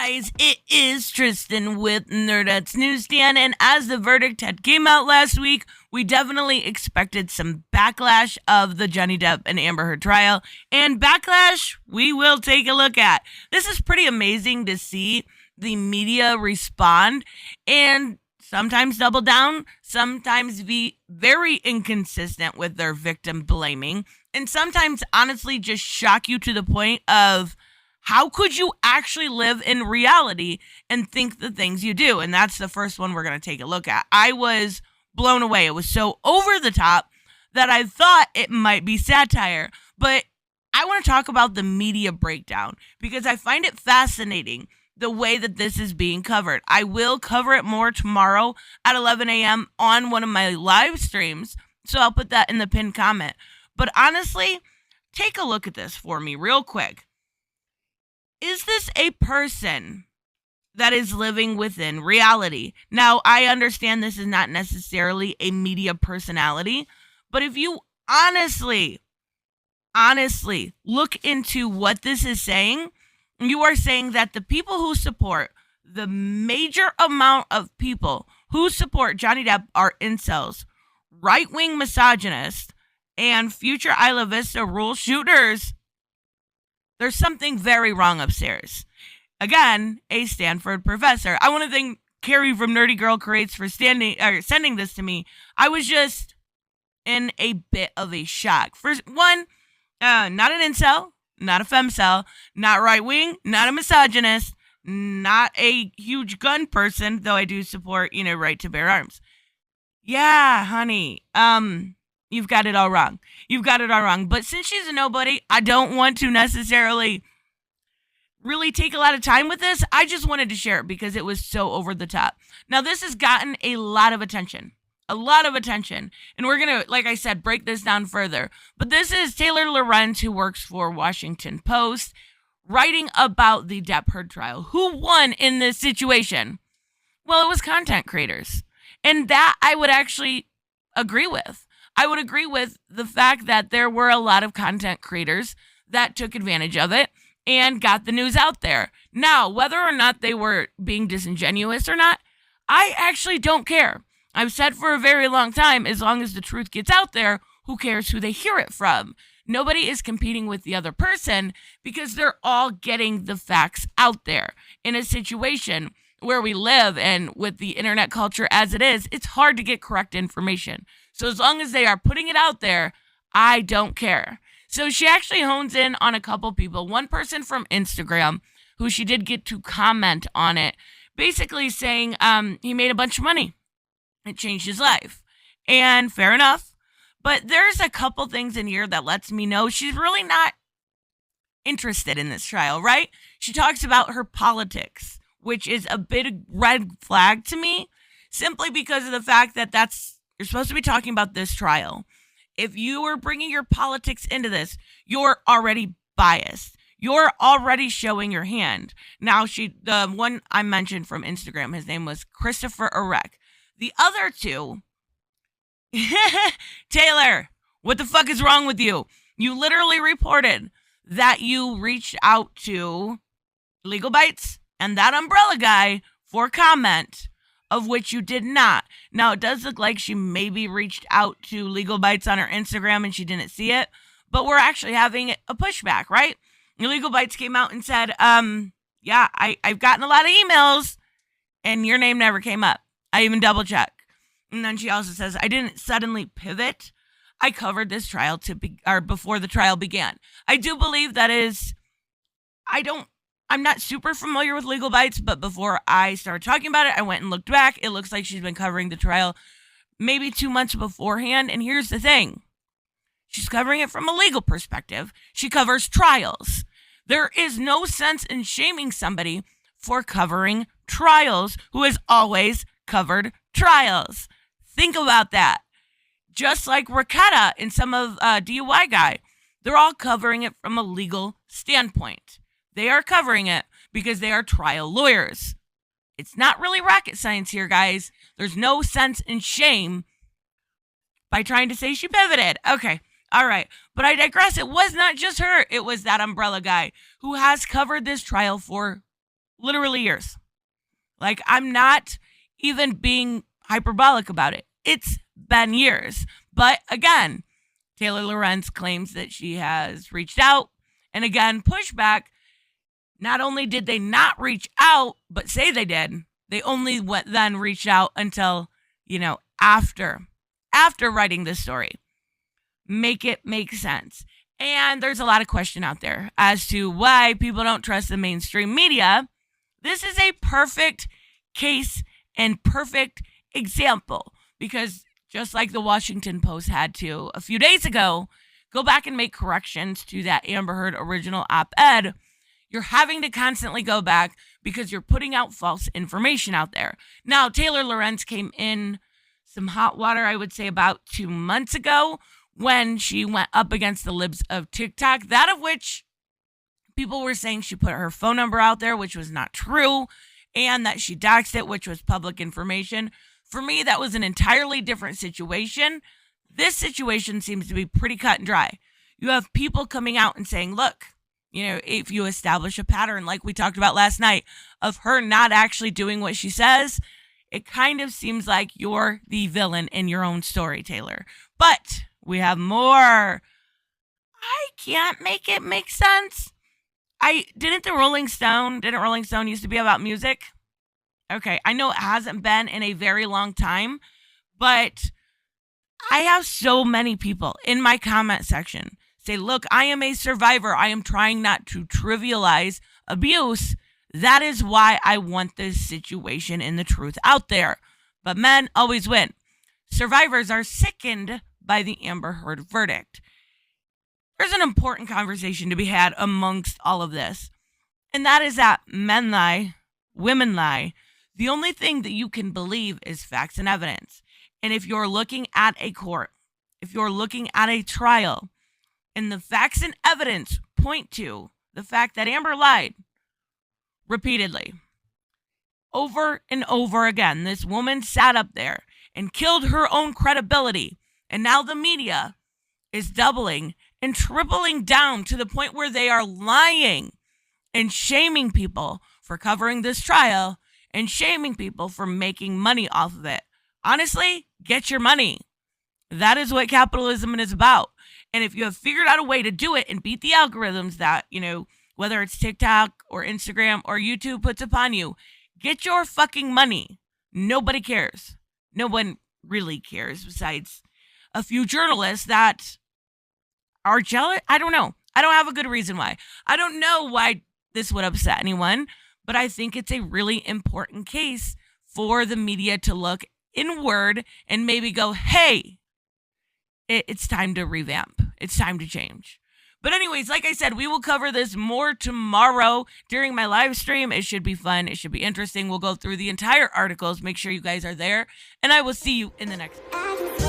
guys, it is Tristan with Nerdettes Newsstand, and as the verdict had came out last week, we definitely expected some backlash of the Johnny Depp and Amber Heard trial, and backlash we will take a look at. This is pretty amazing to see the media respond and sometimes double down, sometimes be very inconsistent with their victim blaming, and sometimes honestly just shock you to the point of how could you actually live in reality and think the things you do? And that's the first one we're going to take a look at. I was blown away. It was so over the top that I thought it might be satire. But I want to talk about the media breakdown because I find it fascinating the way that this is being covered. I will cover it more tomorrow at 11 a.m. on one of my live streams. So I'll put that in the pinned comment. But honestly, take a look at this for me real quick. Is this a person that is living within reality? Now, I understand this is not necessarily a media personality, but if you honestly look into what this is saying, you are saying that the people who support, the major amount of people who support Johnny Depp are incels, right-wing misogynists, and future Isla Vista rule shooters. There's something very wrong upstairs. Again, a Stanford professor. I want to thank Carrie from Nerdy Girl Creates for sending this to me. I was just in a bit of a shock. First one, not an incel, not a femcel, not right wing, not a misogynist, not a huge gun person, though I do support, right to bear arms. Yeah, honey. You've got it all wrong. You've got it all wrong. But since she's a nobody, I don't want to necessarily really take a lot of time with this. I just wanted to share it because it was so over the top. Now, this has gotten a lot of attention. A lot of attention. And we're going to, like I said, break this down further. But this is Taylor Lorenz, who works for Washington Post, writing about the Depp Heard trial. Who won in this situation? Well, it was content creators. And that I would actually agree with. I would agree with the fact that there were a lot of content creators that took advantage of it and got the news out there. Now, whether or not they were being disingenuous or not, I actually don't care. I've said for a very long time, as long as the truth gets out there, who cares who they hear it from? Nobody is competing with the other person because they're all getting the facts out there. In a situation where we live and with the internet culture as it is, it's hard to get correct information. So as long as they are putting it out there, I don't care. So she actually hones in on a couple people. One person from Instagram, who she did get to comment on it, basically saying he made a bunch of money. It changed his life. And fair enough. But there's a couple things in here that lets me know she's really not interested in this trial, right? She talks about her politics, which is a big red flag to me, simply because of the fact that you're supposed to be talking about this trial. If you are bringing your politics into this, you're already biased. You're already showing your hand. Now, the one I mentioned from Instagram, his name was Christopher Arek. The other two, Taylor, what the fuck is wrong with you? You literally reported that you reached out to Legal Bites and that umbrella guy for comment, of which you did not. Now, it does look like she maybe reached out to Legal Bites on her Instagram and she didn't see it, but we're actually having a pushback, right? Legal Bites came out and said, yeah, I've gotten a lot of emails and your name never came up. I even double checked. And then she also says, I didn't suddenly pivot. I covered this trial before the trial began. I do believe that is, I'm not super familiar with Legal Bites, but before I started talking about it, I went and looked back. It looks like she's been covering the trial maybe 2 months beforehand. And here's the thing. She's covering it from a legal perspective. She covers trials. There is no sense in shaming somebody for covering trials who has always covered trials. Think about that. Just like Raketa and some of DUI guy, they're all covering it from a legal standpoint. They are covering it because they are trial lawyers. It's not really rocket science here, guys. There's no sense in shame by trying to say she pivoted. Okay, all right. But I digress. It was not just her. It was that umbrella guy who has covered this trial for Literally years. Like, I'm not even being hyperbolic about it. It's been years. But again, Taylor Lorenz claims that she has reached out. And again, pushback. Not only did they not reach out, but say they did, they only then reached out until, after writing this story. Make it make sense. And there's a lot of question out there as to why people don't trust the mainstream media. This is a perfect case and perfect example, because just like the Washington Post had to a few days ago, go back and make corrections to that Amber Heard original op-ed. You're having to constantly go back because you're putting out false information out there. Now, Taylor Lorenz came in some hot water, I would say, about 2 months ago when she went up against the libs of TikTok, that of which people were saying she put her phone number out there, which was not true, and that she doxed it, which was public information. For me, that was an entirely different situation. This situation seems to be pretty cut and dry. You have people coming out and saying, look, if you establish a pattern like we talked about last night of her not actually doing what she says, it kind of seems like you're the villain in your own story, Taylor. But we have more. I can't make it make sense. Didn't Rolling Stone used to be about music? Okay, I know it hasn't been in a very long time, but I have so many people in my comment section say, look, I am a survivor. I am trying not to trivialize abuse. That is why I want this situation and the truth out there. But men always win. Survivors are sickened by the Amber Heard verdict. There's an important conversation to be had amongst all of this. And that is that men lie, women lie. The only thing that you can believe is facts and evidence. And if you're looking at a court, if you're looking at a trial, and the facts and evidence point to the fact that Amber lied repeatedly, over and over again, this woman sat up there and killed her own credibility. And now the media is doubling and tripling down to the point where they are lying and shaming people for covering this trial and shaming people for making money off of it. Honestly, get your money. That is what capitalism is about. And if you have figured out a way to do it and beat the algorithms that, whether it's TikTok or Instagram or YouTube puts upon you, get your fucking money. Nobody cares. No one really cares besides a few journalists that are jealous. I don't know. I don't have a good reason why. I don't know why this would upset anyone, but I think it's a really important case for the media to look inward and maybe go, hey, it's time to revamp. It's time to change. But anyways, like I said, we will cover this more tomorrow during my live stream. It should be fun. It should be interesting. We'll go through the entire articles. Make sure you guys are there. And I will see you in the next one.